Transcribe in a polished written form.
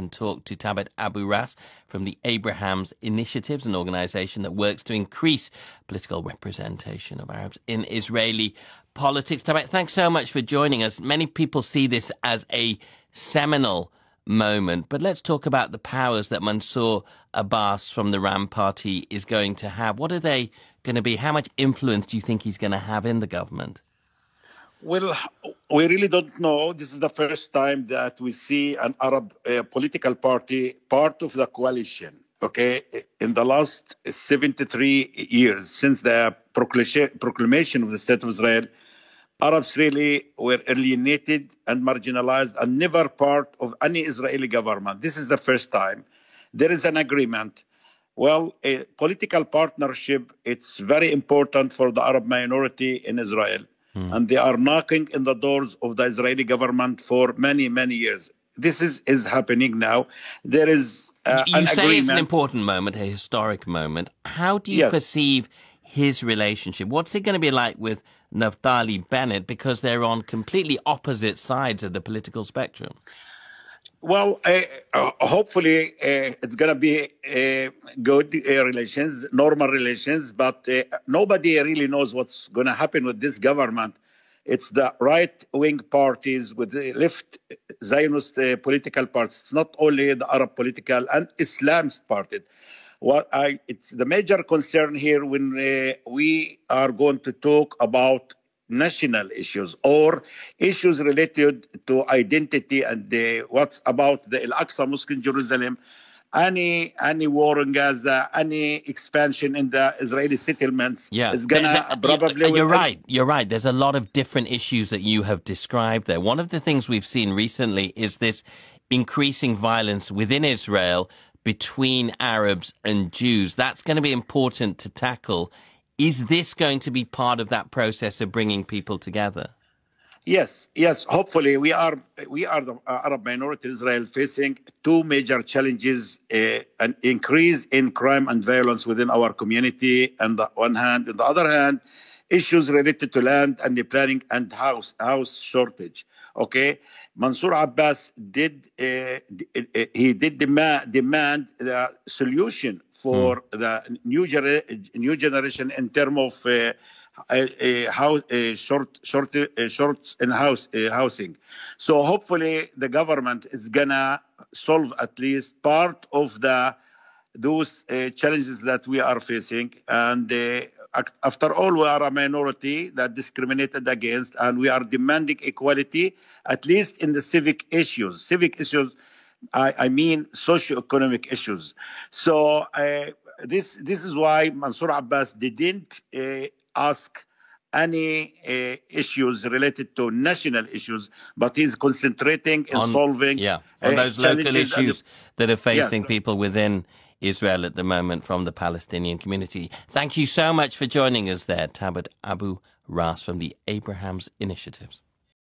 And talk to Thabet Rass from the Abraham's Initiatives, an organisation that works to increase political representation of Arabs in Israeli politics. Thabet, thanks so much for joining us. Many people see this as a seminal moment, but let's talk about the powers that Mansour Abbas from the Ram Party is going to have. What are they going to be? How much influence do you think he's going to have in the government? Well, we really don't know. This is the first time that we see an Arab political party part of the coalition. Okay, in the last 73 years since the proclamation of the State of Israel, Arabs really were alienated and marginalized and never part of any Israeli government. This is the first time. There is an agreement. Well, a political partnership, it's very important for the Arab minority in Israel. And they are knocking in the doors of the Israeli government for many, many years. This is happening now. There is you say it's an important moment, a historic moment. How do you perceive his relationship? What's it going to be like with Naftali Bennett, because they're on completely opposite sides of the political spectrum? Well, hopefully it's going to be good relations, normal relations, but nobody really knows what's going to happen with this government. It's the right-wing parties with the left Zionist political parties. It's not only the Arab political and Islamist party. It's the major concern here when we are going to talk about national issues or issues related to identity and what's about the Al-Aqsa Mosque in Jerusalem, any war in Gaza, any expansion in the Israeli settlements is going to probably... You're right. There's a lot of different issues that you have described there. One of the things we've seen recently is this increasing violence within Israel between Arabs and Jews. That's going to be important to tackle. Is this going to be part of that process of bringing people together? Yes. Hopefully, we are the Arab minority in Israel facing two major challenges: an increase in crime and violence within our community, on the one hand. On the other hand, issues related to land and the planning and house shortage. Okay, Mansour Abbas did demand the solution for the new generation in terms of short in housing. So hopefully the government is gonna solve at least part of those challenges that we are facing. And after all, we are a minority that discriminated against, and we are demanding equality, at least in the civic issues. I mean socio-economic issues. So this is why Mansour Abbas didn't ask any issues related to national issues, but he's concentrating in solving on those local issues that are facing people within Israel at the moment from the Palestinian community. Thank you so much for joining us there, Thabet Rass from the Abraham's Initiatives.